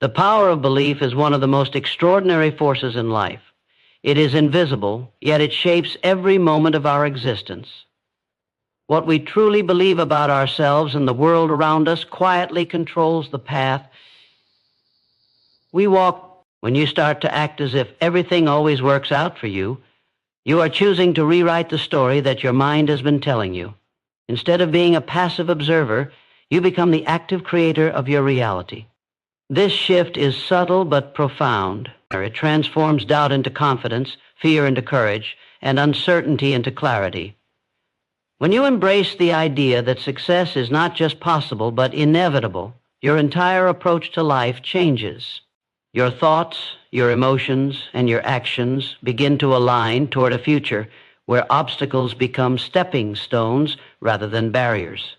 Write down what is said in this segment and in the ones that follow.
The power of belief is one of the most extraordinary forces in life. It is invisible, yet it shapes every moment of our existence. What we truly believe about ourselves and the world around us quietly controls the path we walk. When you start to act as if everything always works out for you, you are choosing to rewrite the story that your mind has been telling you. Instead of being a passive observer, you become the active creator of your reality. This shift is subtle but profound. It transforms doubt into confidence, fear into courage, and uncertainty into clarity. When you embrace the idea that success is not just possible but inevitable, your entire approach to life changes. Your thoughts, your emotions, and your actions begin to align toward a future where obstacles become stepping stones rather than barriers.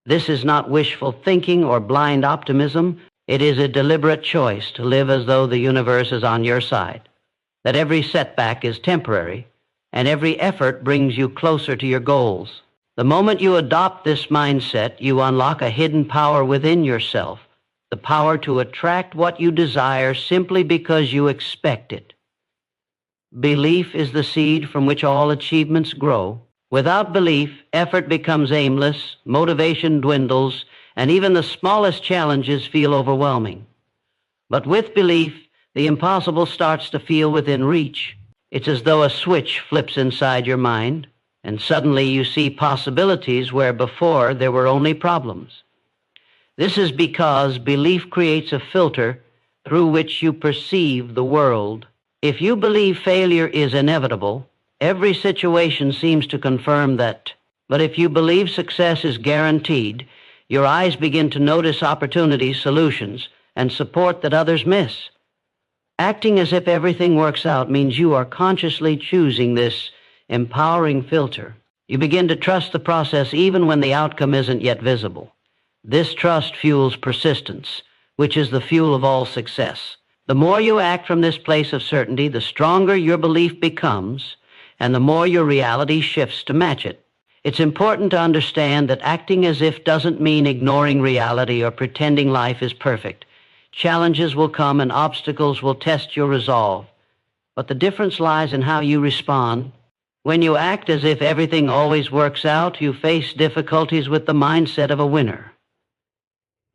This is not wishful thinking or blind optimism. It is a deliberate choice to live as though the universe is on your side, that every setback is temporary, and every effort brings you closer to your goals. The moment you adopt this mindset, you unlock a hidden power within yourself, the power to attract what you desire simply because you expect it. Belief is the seed from which all achievements grow. Without belief, effort becomes aimless, motivation dwindles, and even the smallest challenges feel overwhelming. But with belief, the impossible starts to feel within reach. It's as though a switch flips inside your mind, and suddenly you see possibilities where before there were only problems. This is because belief creates a filter through which you perceive the world. If you believe failure is inevitable, every situation seems to confirm that. But if you believe success is guaranteed, your eyes begin to notice opportunities, solutions, and support that others miss. Acting as if everything works out means you are consciously choosing this empowering filter. You begin to trust the process even when the outcome isn't yet visible. This trust fuels persistence, which is the fuel of all success. The more you act from this place of certainty, the stronger your belief becomes, and the more your reality shifts to match it. It's important to understand that acting as if doesn't mean ignoring reality or pretending life is perfect. Challenges will come and obstacles will test your resolve. But the difference lies in how you respond. When you act as if everything always works out, you face difficulties with the mindset of a winner.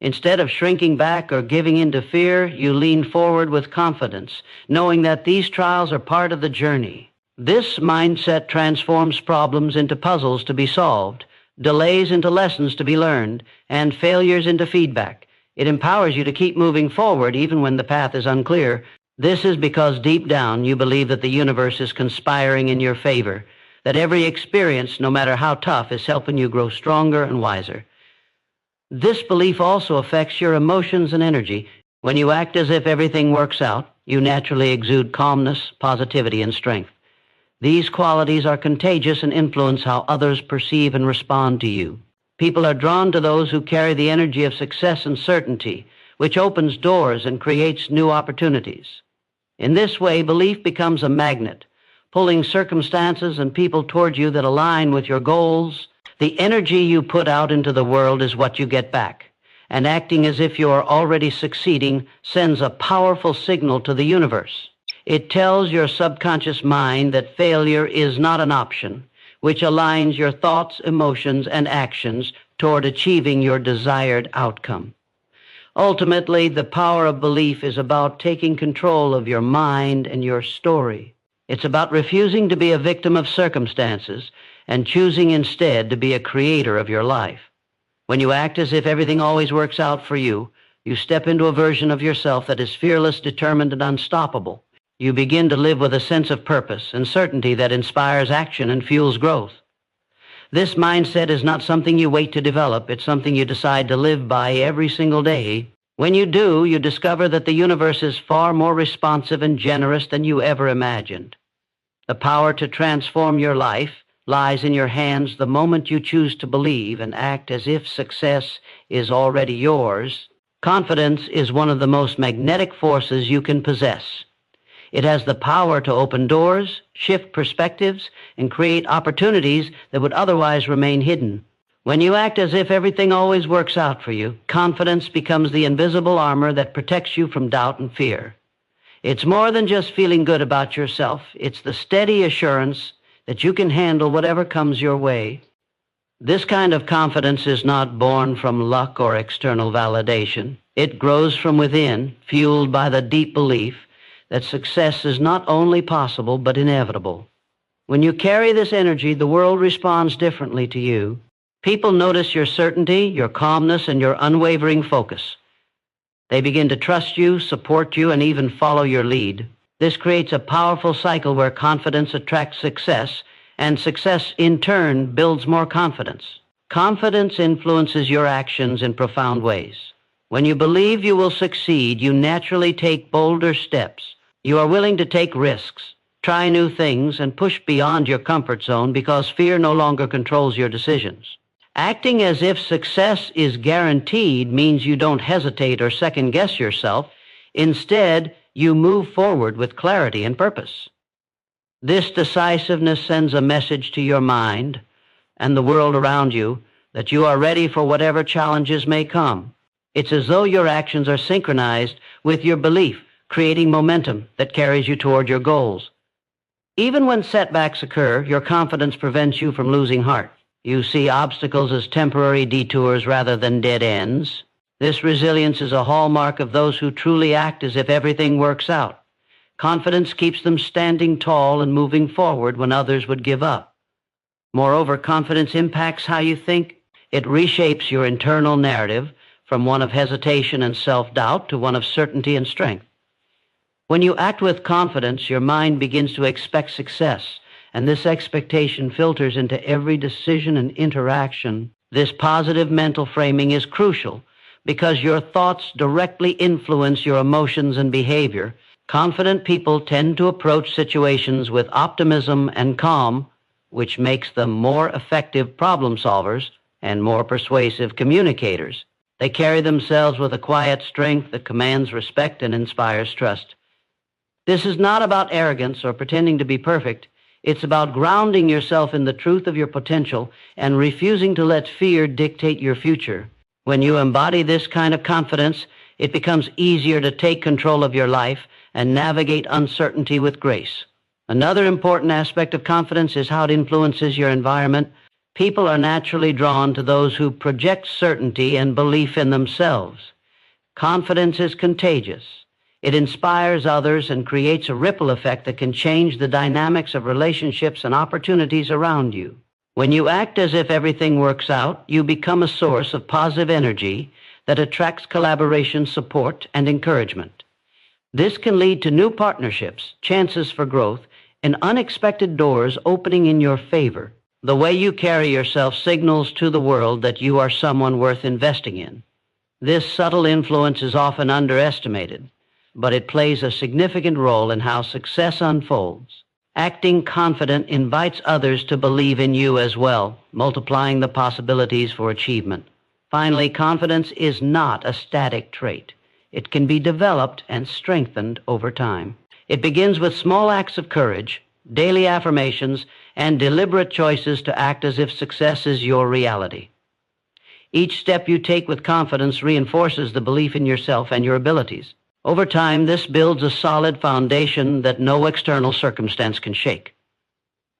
Instead of shrinking back or giving in to fear, you lean forward with confidence, knowing that these trials are part of the journey. This mindset transforms problems into puzzles to be solved, delays into lessons to be learned, and failures into feedback. It empowers you to keep moving forward even when the path is unclear. This is because deep down you believe that the universe is conspiring in your favor, that every experience, no matter how tough, is helping you grow stronger and wiser. This belief also affects your emotions and energy. When you act as if everything works out, you naturally exude calmness, positivity, and strength. These qualities are contagious and influence how others perceive and respond to you. People are drawn to those who carry the energy of success and certainty, which opens doors and creates new opportunities. In this way, belief becomes a magnet, pulling circumstances and people toward you that align with your goals. The energy you put out into the world is what you get back, and acting as if you are already succeeding sends a powerful signal to the universe. It tells your subconscious mind that failure is not an option, which aligns your thoughts, emotions, and actions toward achieving your desired outcome. Ultimately, the power of belief is about taking control of your mind and your story. It's about refusing to be a victim of circumstances and choosing instead to be a creator of your life. When you act as if everything always works out for you, you step into a version of yourself that is fearless, determined, and unstoppable. You begin to live with a sense of purpose and certainty that inspires action and fuels growth. This mindset is not something you wait to develop. It's something you decide to live by every single day. When you do, you discover that the universe is far more responsive and generous than you ever imagined. The power to transform your life lies in your hands the moment you choose to believe and act as if success is already yours. Confidence is one of the most magnetic forces you can possess. It has the power to open doors, shift perspectives, and create opportunities that would otherwise remain hidden. When you act as if everything always works out for you, confidence becomes the invisible armor that protects you from doubt and fear. It's more than just feeling good about yourself. It's the steady assurance that you can handle whatever comes your way. This kind of confidence is not born from luck or external validation. It grows from within, fueled by the deep belief that success is not only possible but inevitable. When you carry this energy, the world responds differently to you. People notice your certainty, your calmness, and your unwavering focus. They begin to trust you, support you, and even follow your lead. This creates a powerful cycle where confidence attracts success, and success in turn builds more confidence. Confidence influences your actions in profound ways. When you believe you will succeed, you naturally take bolder steps. You are willing to take risks, try new things, and push beyond your comfort zone because fear no longer controls your decisions. Acting as if success is guaranteed means you don't hesitate or second-guess yourself. Instead, you move forward with clarity and purpose. This decisiveness sends a message to your mind and the world around you that you are ready for whatever challenges may come. It's as though your actions are synchronized with your belief, creating momentum that carries you toward your goals. Even when setbacks occur, your confidence prevents you from losing heart. You see obstacles as temporary detours rather than dead ends. This resilience is a hallmark of those who truly act as if everything works out. Confidence keeps them standing tall and moving forward when others would give up. Moreover, confidence impacts how you think. It reshapes your internal narrative from one of hesitation and self-doubt to one of certainty and strength. When you act with confidence, your mind begins to expect success, and this expectation filters into every decision and interaction. This positive mental framing is crucial because your thoughts directly influence your emotions and behavior. Confident people tend to approach situations with optimism and calm, which makes them more effective problem solvers and more persuasive communicators. They carry themselves with a quiet strength that commands respect and inspires trust. This is not about arrogance or pretending to be perfect. It's about grounding yourself in the truth of your potential and refusing to let fear dictate your future. When you embody this kind of confidence, it becomes easier to take control of your life and navigate uncertainty with grace. Another important aspect of confidence is how it influences your environment. People are naturally drawn to those who project certainty and belief in themselves. Confidence is contagious. It inspires others and creates a ripple effect that can change the dynamics of relationships and opportunities around you. When you act as if everything works out, you become a source of positive energy that attracts collaboration, support, and encouragement. This can lead to new partnerships, chances for growth, and unexpected doors opening in your favor. The way you carry yourself signals to the world that you are someone worth investing in. This subtle influence is often underestimated, but it plays a significant role in how success unfolds. Acting confident invites others to believe in you as well, multiplying the possibilities for achievement. Finally, confidence is not a static trait. It can be developed and strengthened over time. It begins with small acts of courage, daily affirmations, and deliberate choices to act as if success is your reality. Each step you take with confidence reinforces the belief in yourself and your abilities. Over time, this builds a solid foundation that no external circumstance can shake.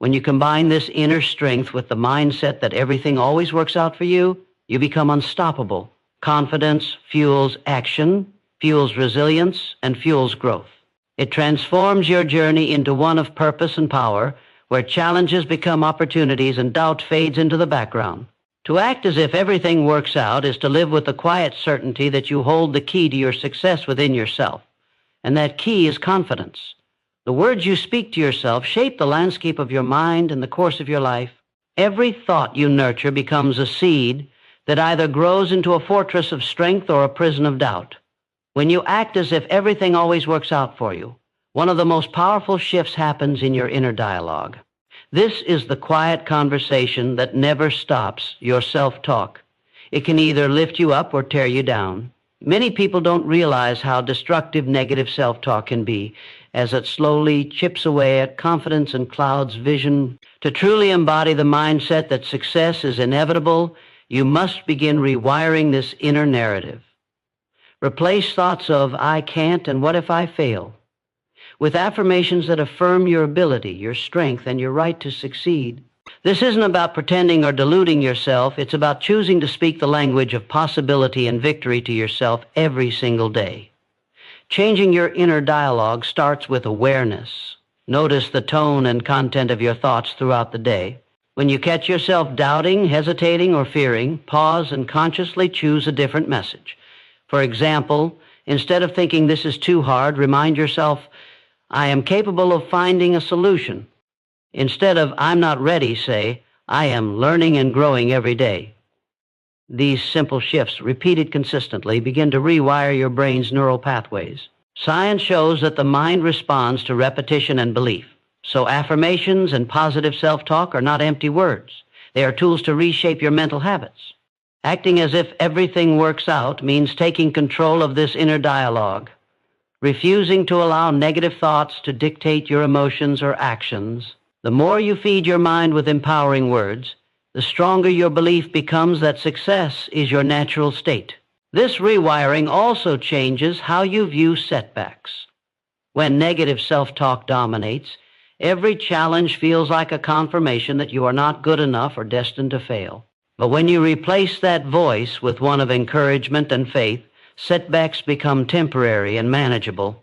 When you combine this inner strength with the mindset that everything always works out for you, you become unstoppable. Confidence fuels action, fuels resilience, and fuels growth. It transforms your journey into one of purpose and power, where challenges become opportunities and doubt fades into the background. To act as if everything works out is to live with the quiet certainty that you hold the key to your success within yourself, and that key is confidence. The words you speak to yourself shape the landscape of your mind and the course of your life. Every thought you nurture becomes a seed that either grows into a fortress of strength or a prison of doubt. When you act as if everything always works out for you, one of the most powerful shifts happens in your inner dialogue. This is the quiet conversation that never stops, your self-talk. It can either lift you up or tear you down. Many people don't realize how destructive negative self-talk can be, as it slowly chips away at confidence and clouds vision. To truly embody the mindset that success is inevitable, You must begin rewiring this inner narrative. Replace thoughts of, I can't and what if I fail, with affirmations that affirm your ability, your strength, and your right to succeed. This isn't about pretending or deluding yourself. It's about choosing to speak the language of possibility and victory to yourself every single day. Changing your inner dialogue starts with awareness. Notice the tone and content of your thoughts throughout the day. When you catch yourself doubting, hesitating, or fearing, pause and consciously choose a different message. For example, instead of thinking this is too hard, remind yourself, I am capable of finding a solution. Instead of I'm not ready, say, I am learning and growing every day. These simple shifts, repeated consistently, begin to rewire your brain's neural pathways. Science shows that the mind responds to repetition and belief. So affirmations and positive self-talk are not empty words. They are tools to reshape your mental habits. Acting as if everything works out means taking control of this inner dialogue, refusing to allow negative thoughts to dictate your emotions or actions. The more you feed your mind with empowering words, the stronger your belief becomes that success is your natural state. This rewiring also changes how you view setbacks. When negative self-talk dominates, every challenge feels like a confirmation that you are not good enough or destined to fail. But when you replace that voice with one of encouragement and faith, setbacks become temporary and manageable.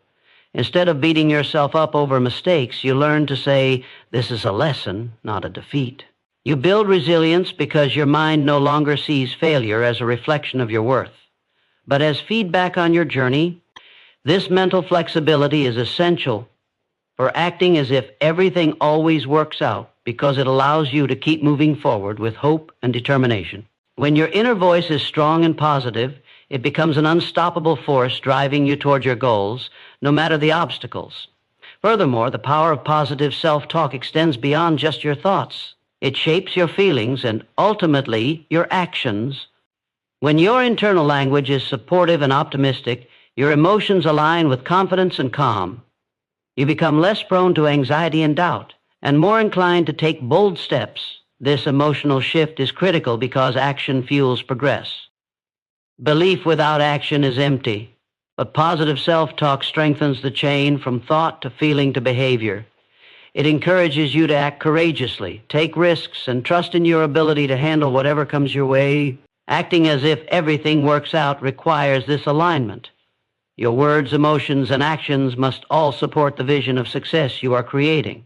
Instead of beating yourself up over mistakes, you learn to say, this is a lesson, not a defeat. You build resilience because your mind no longer sees failure as a reflection of your worth, but as feedback on your journey. This mental flexibility is essential for acting as if everything always works out, because it allows you to keep moving forward with hope and determination. When your inner voice is strong and positive, it becomes an unstoppable force driving you toward your goals, no matter the obstacles. Furthermore, the power of positive self-talk extends beyond just your thoughts. It shapes your feelings and ultimately your actions. When your internal language is supportive and optimistic, your emotions align with confidence and calm. You become less prone to anxiety and doubt, and more inclined to take bold steps. This emotional shift is critical because action fuels progress. Belief without action is empty, but positive self-talk strengthens the chain from thought to feeling to behavior. It encourages you to act courageously, take risks, and trust in your ability to handle whatever comes your way. Acting as if everything works out requires this alignment. Your words, emotions, and actions must all support the vision of success you are creating.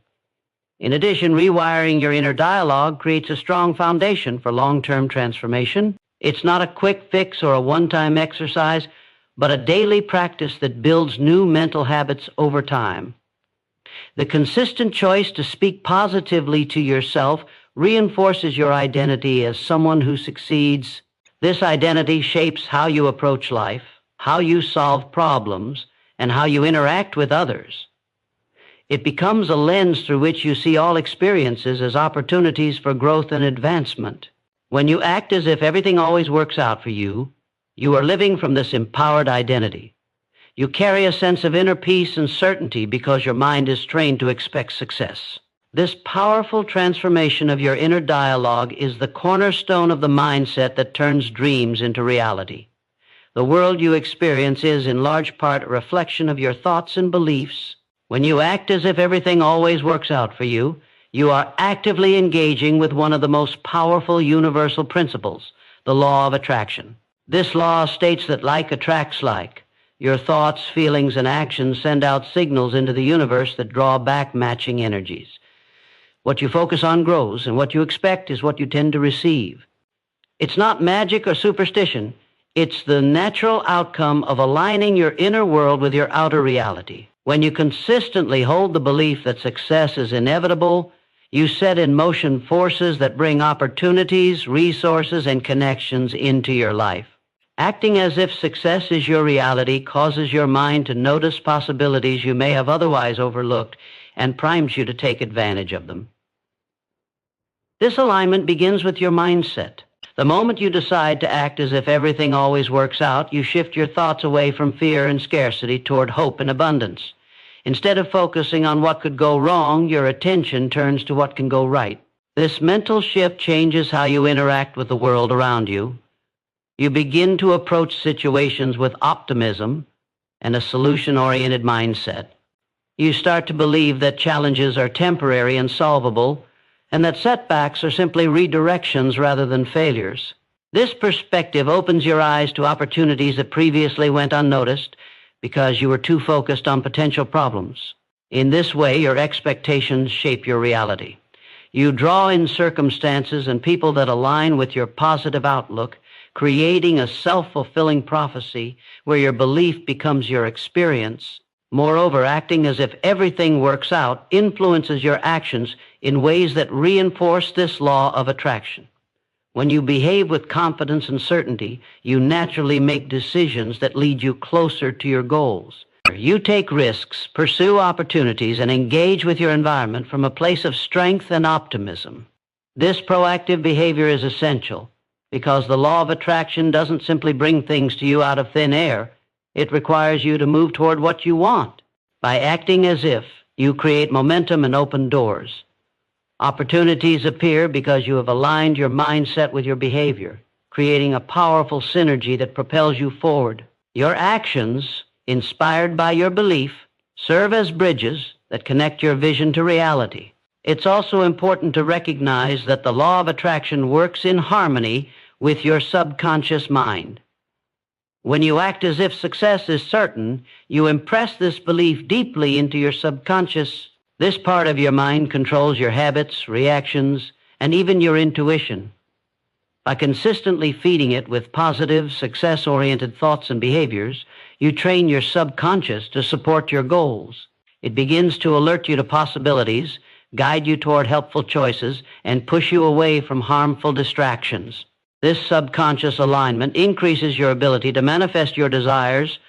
In addition, rewiring your inner dialogue creates a strong foundation for long-term transformation. It's not a quick fix or a one-time exercise, but a daily practice that builds new mental habits over time. The consistent choice to speak positively to yourself reinforces your identity as someone who succeeds. This identity shapes how you approach life, how you solve problems, and how you interact with others. It becomes a lens through which you see all experiences as opportunities for growth and advancement. When you act as if everything always works out for you, you are living from this empowered identity. You carry a sense of inner peace and certainty because your mind is trained to expect success. This powerful transformation of your inner dialogue is the cornerstone of the mindset that turns dreams into reality. The world you experience is, in large part, a reflection of your thoughts and beliefs. When you act as if everything always works out for you, you are actively engaging with one of the most powerful universal principles, the law of attraction. This law states that like attracts like. Your thoughts, feelings, and actions send out signals into the universe that draw back matching energies. What you focus on grows, and what you expect is what you tend to receive. It's not magic or superstition. It's the natural outcome of aligning your inner world with your outer reality. When you consistently hold the belief that success is inevitable, you set in motion forces that bring opportunities, resources, and connections into your life. Acting as if success is your reality causes your mind to notice possibilities you may have otherwise overlooked and primes you to take advantage of them. This alignment begins with your mindset. The moment you decide to act as if everything always works out, you shift your thoughts away from fear and scarcity toward hope and abundance. Instead of focusing on what could go wrong, your attention turns to what can go right. This mental shift changes how you interact with the world around you. You begin to approach situations with optimism and a solution-oriented mindset. You start to believe that challenges are temporary and solvable, and that setbacks are simply redirections rather than failures. This perspective opens your eyes to opportunities that previously went unnoticed because you were too focused on potential problems. In this way, your expectations shape your reality. You draw in circumstances and people that align with your positive outlook, creating a self-fulfilling prophecy where your belief becomes your experience. Moreover, acting as if everything works out influences your actions in ways that reinforce this law of attraction. When you behave with confidence and certainty, you naturally make decisions that lead you closer to your goals. You take risks, pursue opportunities, and engage with your environment from a place of strength and optimism. This proactive behavior is essential because the law of attraction doesn't simply bring things to you out of thin air. It requires you to move toward what you want. By acting as if, you create momentum and open doors. Opportunities appear because you have aligned your mindset with your behavior, creating a powerful synergy that propels you forward. Your actions, inspired by your belief, serve as bridges that connect your vision to reality. It's also important to recognize that the law of attraction works in harmony with your subconscious mind. When you act as if success is certain, you impress this belief deeply into your subconscious. This part of your mind controls your habits, reactions, and even your intuition. By consistently feeding it with positive, success-oriented thoughts and behaviors, you train your subconscious to support your goals. It begins to alert you to possibilities, guide you toward helpful choices, and push you away from harmful distractions. This subconscious alignment increases your ability to manifest your desires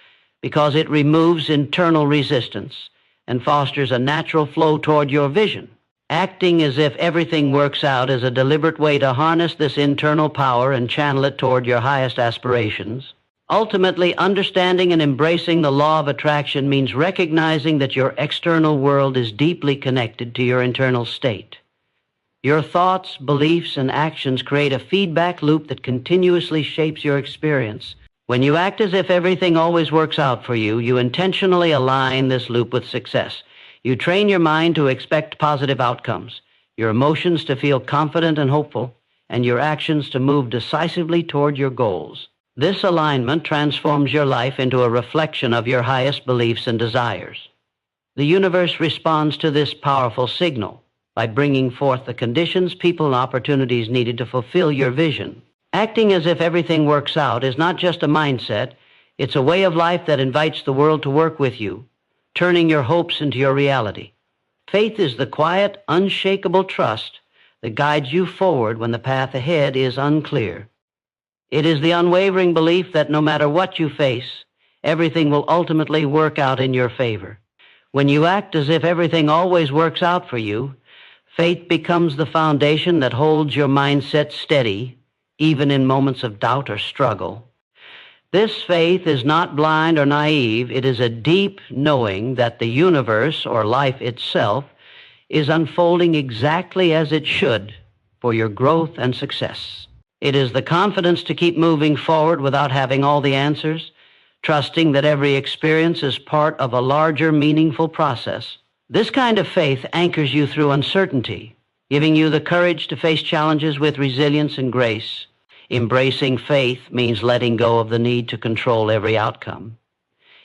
because it removes internal resistance and fosters a natural flow toward your vision. Acting as if everything works out is a deliberate way to harness this internal power and channel it toward your highest aspirations. Ultimately, understanding and embracing the law of attraction means recognizing that your external world is deeply connected to your internal state. Your thoughts, beliefs, and actions create a feedback loop that continuously shapes your experience. When you act as if everything always works out for you, you intentionally align this loop with success. You train your mind to expect positive outcomes, your emotions to feel confident and hopeful, and your actions to move decisively toward your goals. This alignment transforms your life into a reflection of your highest beliefs and desires. The universe responds to this powerful signal by bringing forth the conditions, people, and opportunities needed to fulfill your vision. Acting as if everything works out is not just a mindset, it's a way of life that invites the world to work with you, turning your hopes into your reality. Faith is the quiet, unshakable trust that guides you forward when the path ahead is unclear. It is the unwavering belief that no matter what you face, everything will ultimately work out in your favor. When you act as if everything always works out for you, faith becomes the foundation that holds your mindset steady, even in moments of doubt or struggle. This faith is not blind or naive. It is a deep knowing that the universe, or life itself, is unfolding exactly as it should for your growth and success. It is the confidence to keep moving forward without having all the answers, trusting that every experience is part of a larger, meaningful process. This kind of faith anchors you through uncertainty, giving you the courage to face challenges with resilience and grace. Embracing faith means letting go of the need to control every outcome.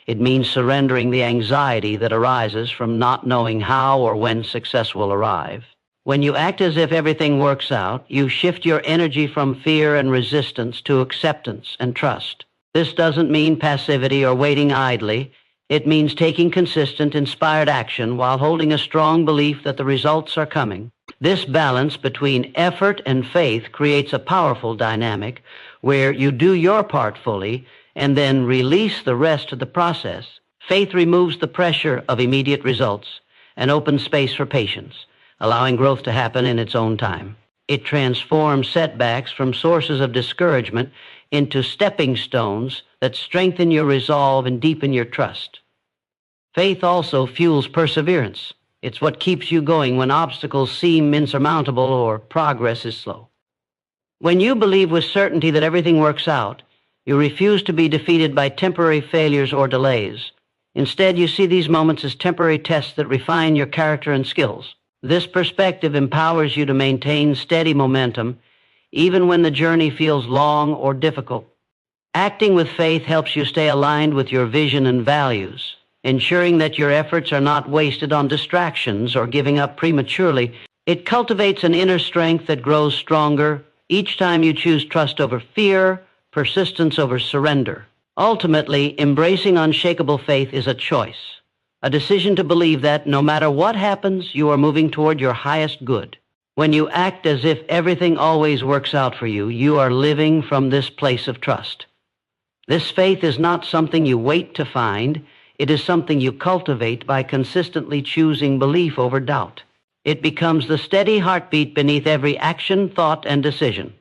It means surrendering the anxiety that arises from not knowing how or when success will arrive. When you act as if everything works out, you shift your energy from fear and resistance to acceptance and trust. This doesn't mean passivity or waiting idly. It means taking consistent, inspired action while holding a strong belief that the results are coming. This balance between effort and faith creates a powerful dynamic where you do your part fully and then release the rest of the process. Faith removes the pressure of immediate results and opens space for patience, allowing growth to happen in its own time. It transforms setbacks from sources of discouragement into stepping stones that strengthen your resolve and deepen your trust. Faith also fuels perseverance. It's what keeps you going when obstacles seem insurmountable or progress is slow. When you believe with certainty that everything works out, you refuse to be defeated by temporary failures or delays. Instead, you see these moments as temporary tests that refine your character and skills. This perspective empowers you to maintain steady momentum, even when the journey feels long or difficult. Acting with faith helps you stay aligned with your vision and values, ensuring that your efforts are not wasted on distractions or giving up prematurely. It cultivates an inner strength that grows stronger each time you choose trust over fear, persistence over surrender. Ultimately, embracing unshakable faith is a choice, a decision to believe that no matter what happens, you are moving toward your highest good. When you act as if everything always works out for you, you are living from this place of trust. This faith is not something you wait to find. It is something you cultivate by consistently choosing belief over doubt. It becomes the steady heartbeat beneath every action, thought, and decision.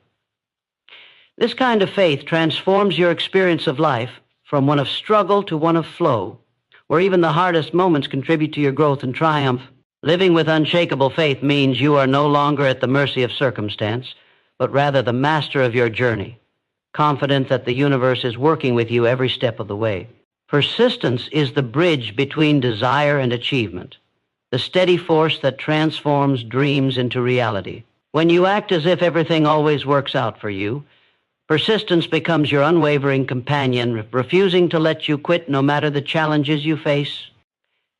This kind of faith transforms your experience of life from one of struggle to one of flow, where even the hardest moments contribute to your growth and triumph. Living with unshakable faith means you are no longer at the mercy of circumstance, but rather the master of your journey, confident that the universe is working with you every step of the way. Persistence is the bridge between desire and achievement, the steady force that transforms dreams into reality. When you act as if everything always works out for you, persistence becomes your unwavering companion, refusing to let you quit no matter the challenges you face.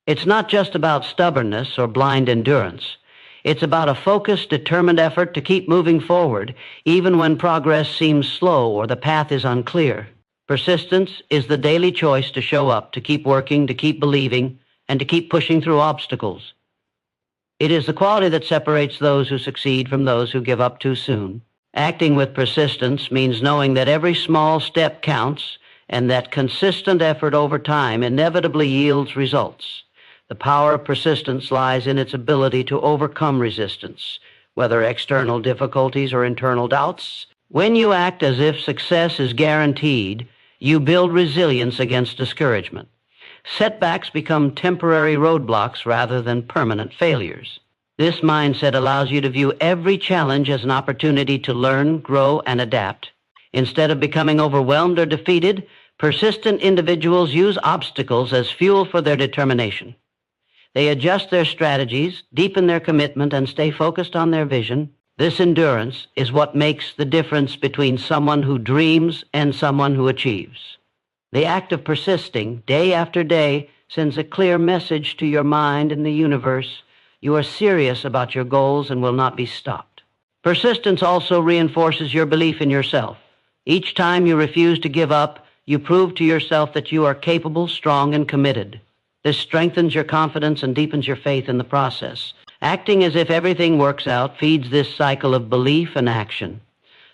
It's not just about stubbornness or blind endurance. It's about a focused, determined effort to keep moving forward, even when progress seems slow or the path is unclear. Persistence is the daily choice to show up, to keep working, to keep believing, and to keep pushing through obstacles. It is the quality that separates those who succeed from those who give up too soon. Acting with persistence means knowing that every small step counts and that consistent effort over time inevitably yields results. The power of persistence lies in its ability to overcome resistance, whether external difficulties or internal doubts. When you act as if success is guaranteed, you build resilience against discouragement. Setbacks become temporary roadblocks rather than permanent failures. This mindset allows you to view every challenge as an opportunity to learn, grow, and adapt. Instead of becoming overwhelmed or defeated, persistent individuals use obstacles as fuel for their determination. They adjust their strategies, deepen their commitment, and stay focused on their vision. This endurance is what makes the difference between someone who dreams and someone who achieves. The act of persisting day after day sends a clear message to your mind and the universe. You are serious about your goals and will not be stopped. Persistence also reinforces your belief in yourself. Each time you refuse to give up, you prove to yourself that you are capable, strong, and committed. This strengthens your confidence and deepens your faith in the process. Acting as if everything works out feeds this cycle of belief and action.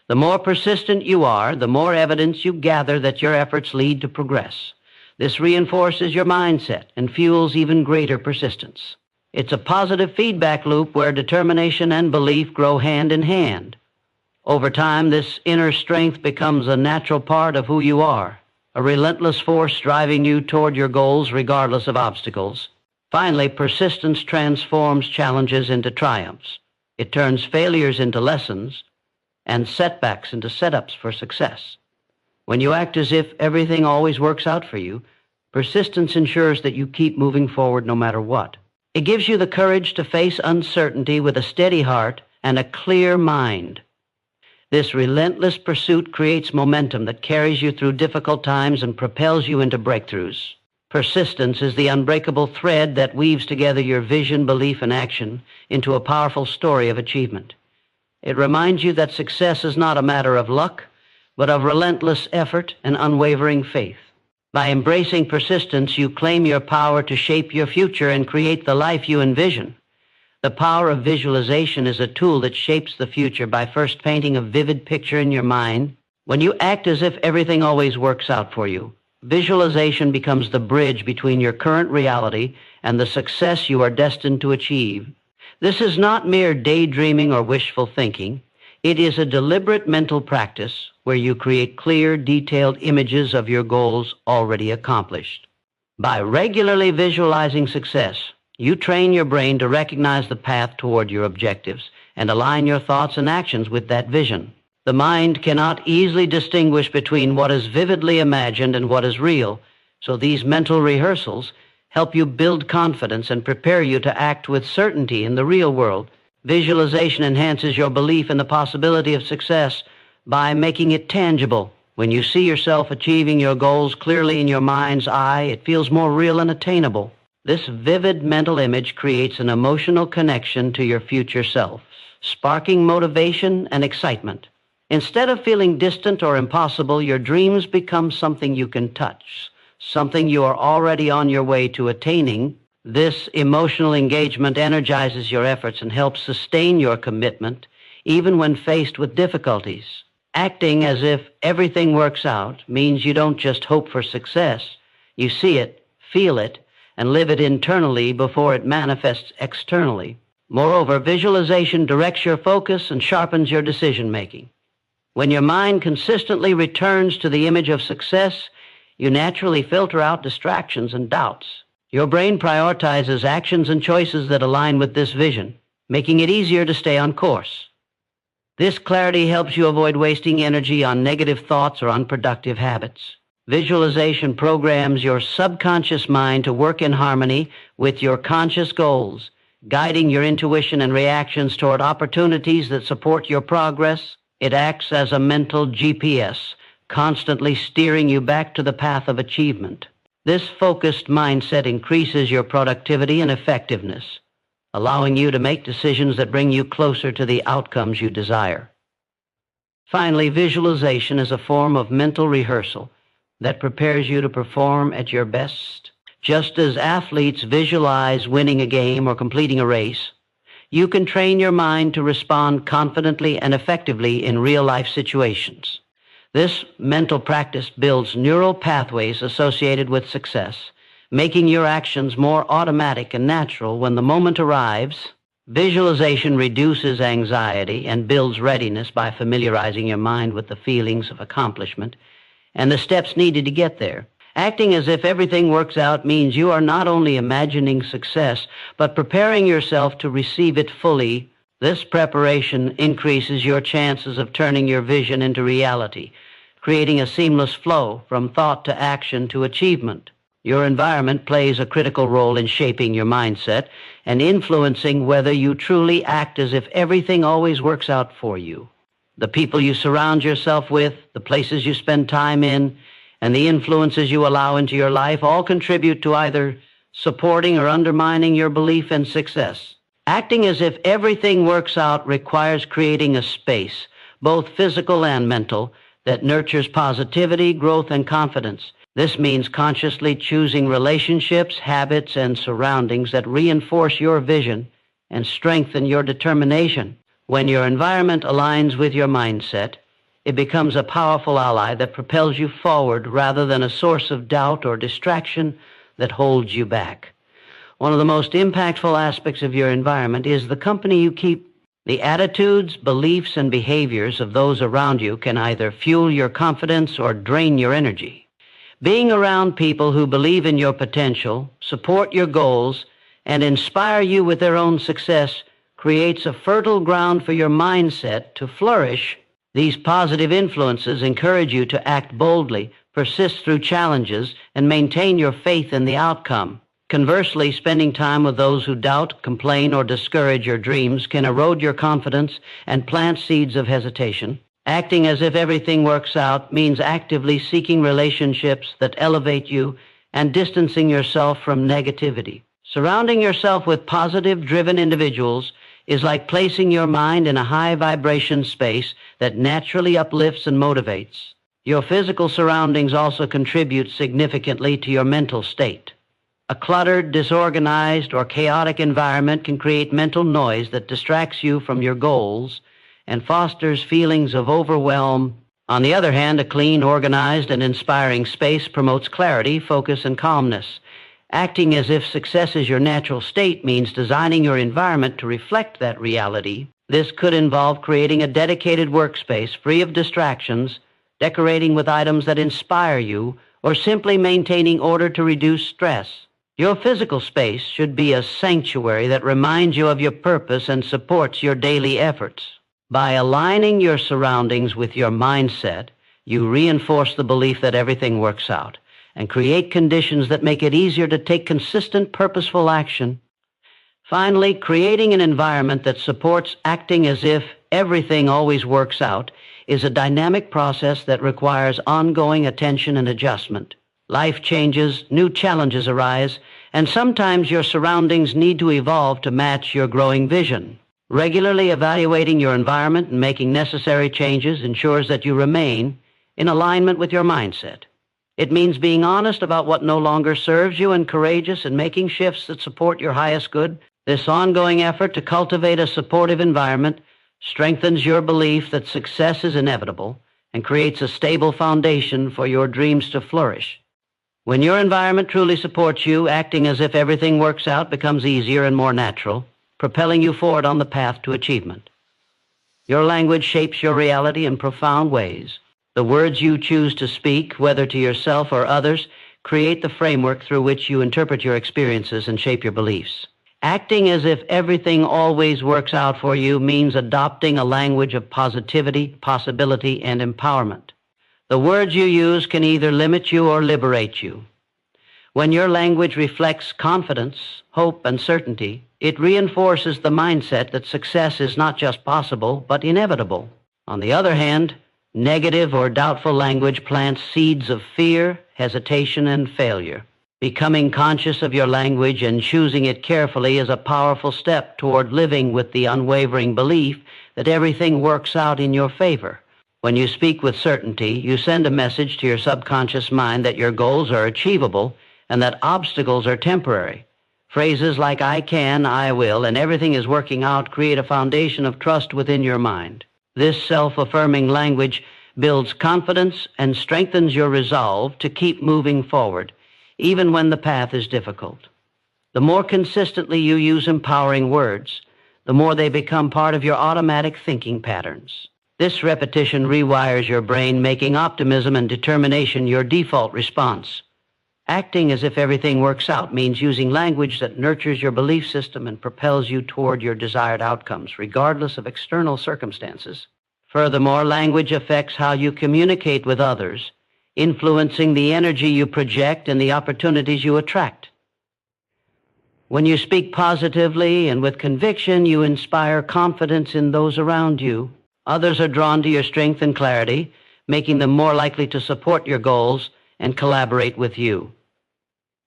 The more persistent you are, the more evidence you gather that your efforts lead to progress. This reinforces your mindset and fuels even greater persistence. It's a positive feedback loop where determination and belief grow hand in hand. Over time, this inner strength becomes a natural part of who you are, a relentless force driving you toward your goals regardless of obstacles. Finally, persistence transforms challenges into triumphs. It turns failures into lessons and setbacks into setups for success. When you act as if everything always works out for you, persistence ensures that you keep moving forward no matter what. It gives you the courage to face uncertainty with a steady heart and a clear mind. This relentless pursuit creates momentum that carries you through difficult times and propels you into breakthroughs. Persistence is the unbreakable thread that weaves together your vision, belief, and action into a powerful story of achievement. It reminds you that success is not a matter of luck, but of relentless effort and unwavering faith. By embracing persistence, you claim your power to shape your future and create the life you envision. The power of visualization is a tool that shapes the future by first painting a vivid picture in your mind. When you act as if everything always works out for you, visualization becomes the bridge between your current reality and the success you are destined to achieve. This is not mere daydreaming or wishful thinking. It is a deliberate mental practice where you create clear, detailed images of your goals already accomplished. By regularly visualizing success, You train your brain to recognize the path toward your objectives and align your thoughts and actions with that vision. The mind cannot easily distinguish between what is vividly imagined and what is real, so these mental rehearsals help you build confidence and prepare you to act with certainty in the real world. Visualization enhances your belief in the possibility of success by making it tangible. When you see yourself achieving your goals clearly in your mind's eye, it feels more real and attainable. This vivid mental image creates an emotional connection to your future self, sparking motivation and excitement. Instead of feeling distant or impossible, your dreams become something you can touch, something you are already on your way to attaining. This emotional engagement energizes your efforts and helps sustain your commitment even when faced with difficulties. Acting as if everything works out means you don't just hope for success. You see it, feel it, and live it internally before it manifests externally. Moreover, visualization directs your focus and sharpens your decision-making. When your mind consistently returns to the image of success, you naturally filter out distractions and doubts. Your brain prioritizes actions and choices that align with this vision, making it easier to stay on course. This clarity helps you avoid wasting energy on negative thoughts or unproductive habits. Visualization programs your subconscious mind to work in harmony with your conscious goals, guiding your intuition and reactions toward opportunities that support your progress. It acts as a mental GPS, constantly steering you back to the path of achievement. This focused mindset increases your productivity and effectiveness, allowing you to make decisions that bring you closer to the outcomes you desire. Finally, visualization is a form of mental rehearsal that prepares you to perform at your best. Just as athletes visualize winning a game or completing a race, you can train your mind to respond confidently and effectively in real-life situations. This mental practice builds neural pathways associated with success, making your actions more automatic and natural when the moment arrives. Visualization reduces anxiety and builds readiness by familiarizing your mind with the feelings of accomplishment and the steps needed to get there. Acting as if everything works out means you are not only imagining success, but preparing yourself to receive it fully. This preparation increases your chances of turning your vision into reality, creating a seamless flow from thought to action to achievement. Your environment plays a critical role in shaping your mindset and influencing whether you truly act as if everything always works out for you. The people you surround yourself with, the places you spend time in, and the influences you allow into your life all contribute to either supporting or undermining your belief in success. Acting as if everything works out requires creating a space, both physical and mental, that nurtures positivity, growth, and confidence. This means consciously choosing relationships, habits, and surroundings that reinforce your vision and strengthen your determination. When your environment aligns with your mindset, it becomes a powerful ally that propels you forward rather than a source of doubt or distraction that holds you back. One of the most impactful aspects of your environment is the company you keep. The attitudes, beliefs, and behaviors of those around you can either fuel your confidence or drain your energy. Being around people who believe in your potential, support your goals, and inspire you with their own success creates a fertile ground for your mindset to flourish. These positive influences encourage you to act boldly, persist through challenges, and maintain your faith in the outcome. Conversely, spending time with those who doubt, complain, or discourage your dreams can erode your confidence and plant seeds of hesitation. Acting as if everything works out means actively seeking relationships that elevate you and distancing yourself from negativity. Surrounding yourself with positive, driven individuals is like placing your mind in a high-vibration space that naturally uplifts and motivates. Your physical surroundings also contribute significantly to your mental state. A cluttered, disorganized, or chaotic environment can create mental noise that distracts you from your goals and fosters feelings of overwhelm. On the other hand, a clean, organized, and inspiring space promotes clarity, focus, and calmness. Acting as if success is your natural state means designing your environment to reflect that reality. This could involve creating a dedicated workspace free of distractions, decorating with items that inspire you, or simply maintaining order to reduce stress. Your physical space should be a sanctuary that reminds you of your purpose and supports your daily efforts. By aligning your surroundings with your mindset, you reinforce the belief that everything works out and create conditions that make it easier to take consistent, purposeful action. Finally, creating an environment that supports acting as if everything always works out is a dynamic process that requires ongoing attention and adjustment. Life changes, new challenges arise, and sometimes your surroundings need to evolve to match your growing vision. Regularly evaluating your environment and making necessary changes ensures that you remain in alignment with your mindset. It means being honest about what no longer serves you and courageous in making shifts that support your highest good. This ongoing effort to cultivate a supportive environment strengthens your belief that success is inevitable and creates a stable foundation for your dreams to flourish. When your environment truly supports you, acting as if everything works out becomes easier and more natural, propelling you forward on the path to achievement. Your language shapes your reality in profound ways. The words you choose to speak, whether to yourself or others, create the framework through which you interpret your experiences and shape your beliefs. Acting as if everything always works out for you means adopting a language of positivity, possibility, and empowerment. The words you use can either limit you or liberate you. When your language reflects confidence, hope, and certainty, it reinforces the mindset that success is not just possible, but inevitable. On the other hand, negative or doubtful language plants seeds of fear, hesitation, and failure. Becoming conscious of your language and choosing it carefully is a powerful step toward living with the unwavering belief that everything works out in your favor. When you speak with certainty, you send a message to your subconscious mind that your goals are achievable and that obstacles are temporary. Phrases like "I can," "I will," and "everything is working out" create a foundation of trust within your mind. This self-affirming language builds confidence and strengthens your resolve to keep moving forward, even when the path is difficult. The more consistently you use empowering words, the more they become part of your automatic thinking patterns. This repetition rewires your brain, making optimism and determination your default response. Acting as if everything works out means using language that nurtures your belief system and propels you toward your desired outcomes, regardless of external circumstances. Furthermore, language affects how you communicate with others, influencing the energy you project and the opportunities you attract. When you speak positively and with conviction, you inspire confidence in those around you. Others are drawn to your strength and clarity, making them more likely to support your goals and collaborate with you.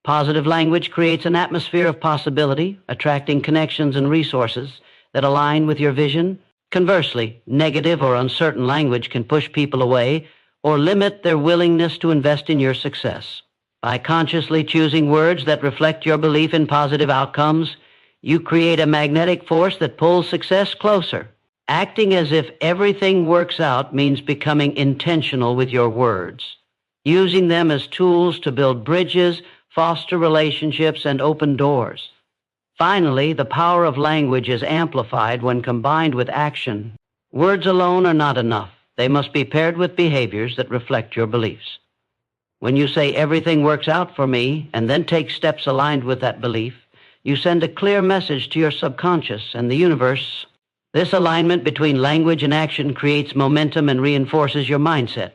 Positive language creates an atmosphere of possibility, attracting connections and resources that align with your vision. Conversely, negative or uncertain language can push people away or limit their willingness to invest in your success. By consciously choosing words that reflect your belief in positive outcomes, you create a magnetic force that pulls success closer. Acting as if everything works out means becoming intentional with your words, using them as tools to build bridges, foster relationships, and open doors. Finally, the power of language is amplified when combined with action. Words alone are not enough. They must be paired with behaviors that reflect your beliefs. When you say "everything works out for me" and then take steps aligned with that belief, you send a clear message to your subconscious and the universe. This alignment between language and action creates momentum and reinforces your mindset.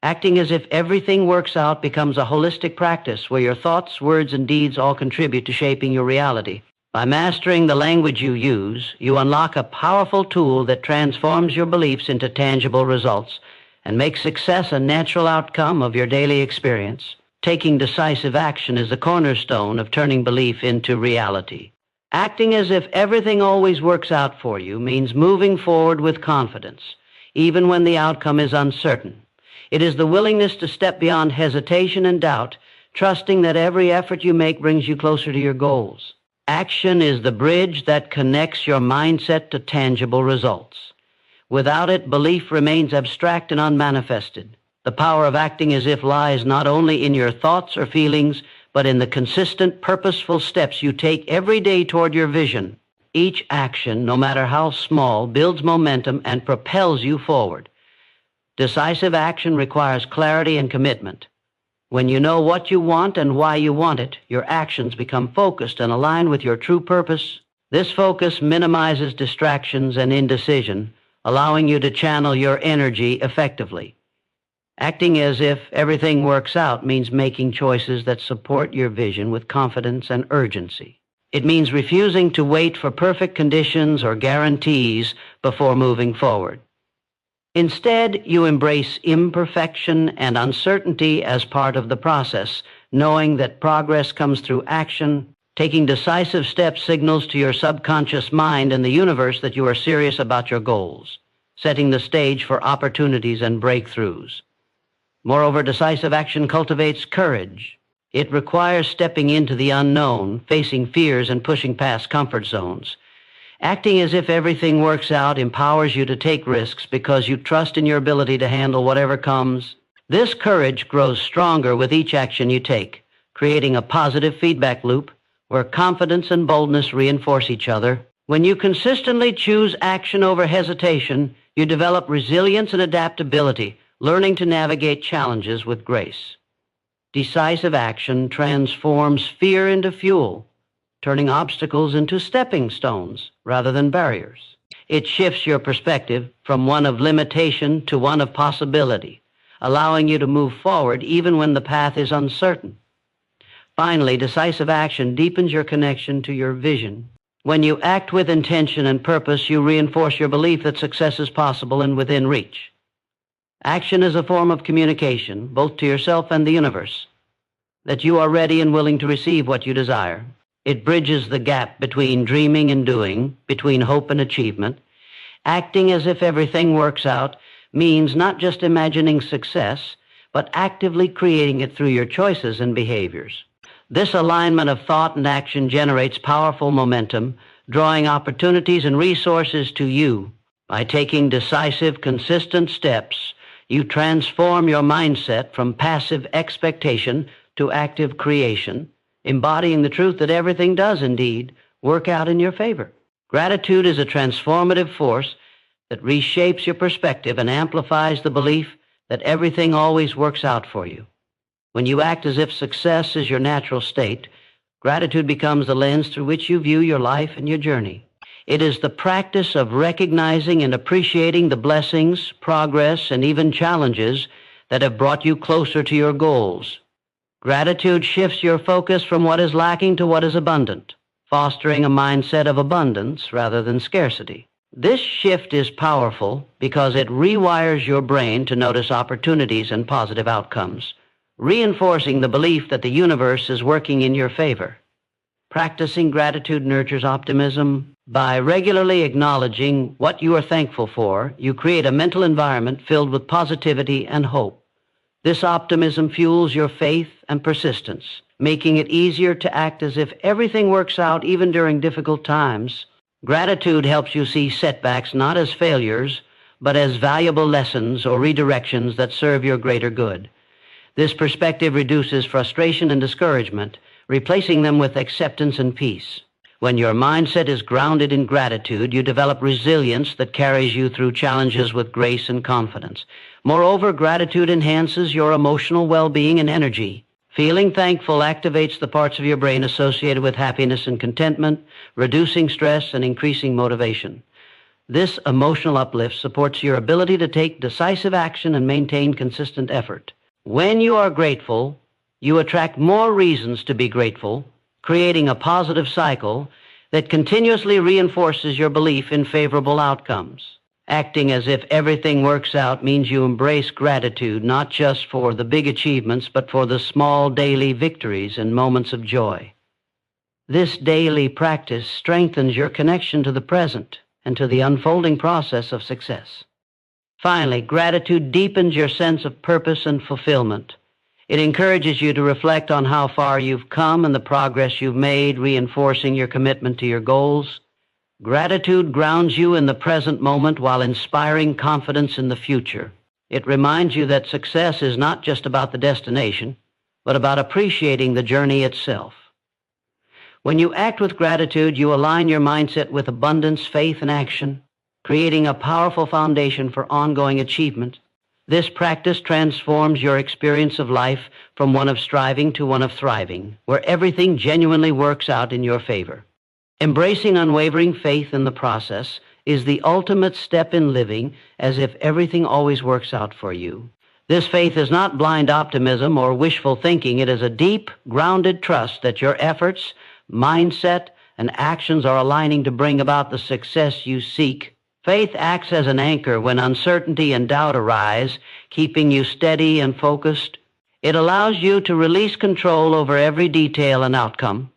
Acting as if everything works out becomes a holistic practice where your thoughts, words, and deeds all contribute to shaping your reality. By mastering the language you use, you unlock a powerful tool that transforms your beliefs into tangible results and makes success a natural outcome of your daily experience. Taking decisive action is the cornerstone of turning belief into reality. Acting as if everything always works out for you means moving forward with confidence, even when the outcome is uncertain. It is the willingness to step beyond hesitation and doubt, trusting that every effort you make brings you closer to your goals. Action is the bridge that connects your mindset to tangible results. Without it, belief remains abstract and unmanifested. The power of acting as if lies not only in your thoughts or feelings, but in the consistent, purposeful steps you take every day toward your vision. Each action, no matter how small, builds momentum and propels you forward. Decisive action requires clarity and commitment. When you know what you want and why you want it, your actions become focused and aligned with your true purpose. This focus minimizes distractions and indecision, allowing you to channel your energy effectively. Acting as if everything works out means making choices that support your vision with confidence and urgency. It means refusing to wait for perfect conditions or guarantees before moving forward. Instead, you embrace imperfection and uncertainty as part of the process, knowing that progress comes through action. Taking decisive steps signals to your subconscious mind and the universe that you are serious about your goals, setting the stage for opportunities and breakthroughs. Moreover, decisive action cultivates courage. It requires stepping into the unknown, facing fears, and pushing past comfort zones. Acting as if everything works out empowers you to take risks because you trust in your ability to handle whatever comes. This courage grows stronger with each action you take, creating a positive feedback loop where confidence and boldness reinforce each other. When you consistently choose action over hesitation, you develop resilience and adaptability, learning to navigate challenges with grace. Decisive action transforms fear into fuel, turning obstacles into stepping stones rather than barriers. It shifts your perspective from one of limitation to one of possibility, allowing you to move forward even when the path is uncertain. Finally, decisive action deepens your connection to your vision. When you act with intention and purpose, you reinforce your belief that success is possible and within reach. Action is a form of communication, both to yourself and the universe, that you are ready and willing to receive what you desire. It bridges the gap between dreaming and doing, between hope and achievement. Acting as if everything works out means not just imagining success, but actively creating it through your choices and behaviors. This alignment of thought and action generates powerful momentum, drawing opportunities and resources to you. By taking decisive, consistent steps, you transform your mindset from passive expectation to active creation, embodying the truth that everything does indeed work out in your favor. Gratitude is a transformative force that reshapes your perspective and amplifies the belief that everything always works out for you. When you act as if success is your natural state, gratitude becomes the lens through which you view your life and your journey. It is the practice of recognizing and appreciating the blessings, progress, and even challenges that have brought you closer to your goals. Gratitude shifts your focus from what is lacking to what is abundant, fostering a mindset of abundance rather than scarcity. This shift is powerful because it rewires your brain to notice opportunities and positive outcomes, reinforcing the belief that the universe is working in your favor. Practicing gratitude nurtures optimism. By regularly acknowledging what you are thankful for, you create a mental environment filled with positivity and hope. This optimism fuels your faith and persistence, making it easier to act as if everything works out even during difficult times. Gratitude helps you see setbacks not as failures, but as valuable lessons or redirections that serve your greater good. This perspective reduces frustration and discouragement, replacing them with acceptance and peace. When your mindset is grounded in gratitude, you develop resilience that carries you through challenges with grace and confidence. Moreover, gratitude enhances your emotional well-being and energy. Feeling thankful activates the parts of your brain associated with happiness and contentment, reducing stress and increasing motivation. This emotional uplift supports your ability to take decisive action and maintain consistent effort. When you are grateful, you attract more reasons to be grateful, creating a positive cycle that continuously reinforces your belief in favorable outcomes. Acting as if everything works out means you embrace gratitude not just for the big achievements, but for the small daily victories and moments of joy. This daily practice strengthens your connection to the present and to the unfolding process of success. Finally, gratitude deepens your sense of purpose and fulfillment. It encourages you to reflect on how far you've come and the progress you've made, reinforcing your commitment to your goals. Gratitude grounds you in the present moment while inspiring confidence in the future. It reminds you that success is not just about the destination, but about appreciating the journey itself. When you act with gratitude, you align your mindset with abundance, faith, and action, creating a powerful foundation for ongoing achievement. This practice transforms your experience of life from one of striving to one of thriving, where everything genuinely works out in your favor. Embracing unwavering faith in the process is the ultimate step in living as if everything always works out for you. This faith is not blind optimism or wishful thinking. It is a deep, grounded trust that your efforts, mindset, and actions are aligning to bring about the success you seek. Faith acts as an anchor when uncertainty and doubt arise, keeping you steady and focused. It allows you to release control over every detail and outcome,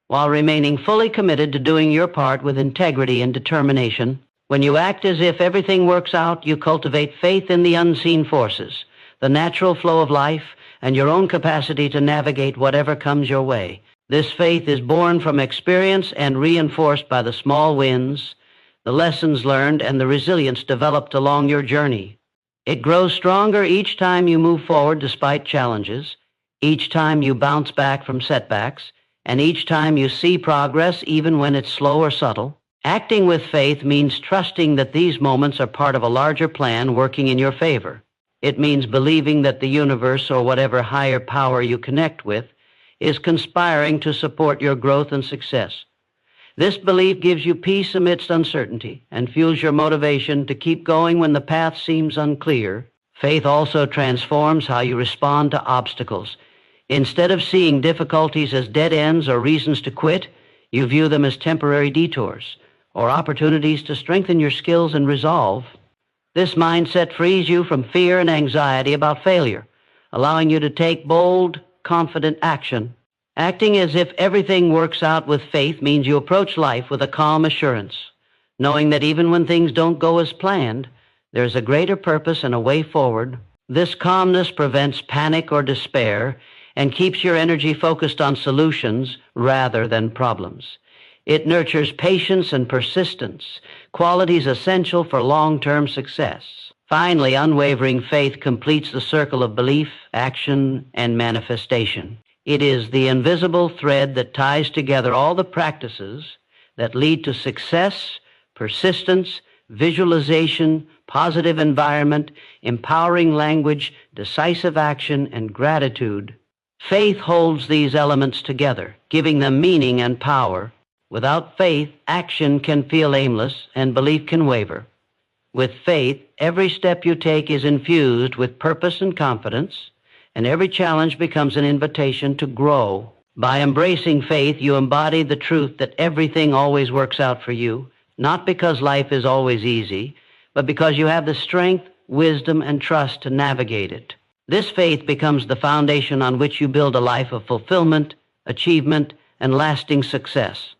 while remaining fully committed to doing your part with integrity and determination. When you act as if everything works out, you cultivate faith in the unseen forces, the natural flow of life, and your own capacity to navigate whatever comes your way. This faith is born from experience and reinforced by the small wins, the lessons learned, and the resilience developed along your journey. It grows stronger each time you move forward despite challenges, each time you bounce back from setbacks, and each time you see progress even when it's slow or subtle. Acting with faith means trusting that these moments are part of a larger plan working in your favor. It means believing that the universe, or whatever higher power you connect with, is conspiring to support your growth and success. This belief gives you peace amidst uncertainty and fuels your motivation to keep going when the path seems unclear. Faith also transforms how you respond to obstacles. Instead of seeing difficulties as dead ends or reasons to quit, you view them as temporary detours or opportunities to strengthen your skills and resolve. This mindset frees you from fear and anxiety about failure, allowing you to take bold, confident action. Acting as if everything works out with faith means you approach life with a calm assurance, knowing that even when things don't go as planned, there's a greater purpose and a way forward. This calmness prevents panic or despair and keeps your energy focused on solutions rather than problems. It nurtures patience and persistence, qualities essential for long-term success. Finally, unwavering faith completes the circle of belief, action, and manifestation. It is the invisible thread that ties together all the practices that lead to success, persistence, visualization, positive environment, empowering language, decisive action, and gratitude. Faith holds these elements together, giving them meaning and power. Without faith, action can feel aimless and belief can waver. With faith, every step you take is infused with purpose and confidence, and every challenge becomes an invitation to grow. By embracing faith, you embody the truth that everything always works out for you, not because life is always easy, but because you have the strength, wisdom, and trust to navigate it. This faith becomes the foundation on which you build a life of fulfillment, achievement, and lasting success.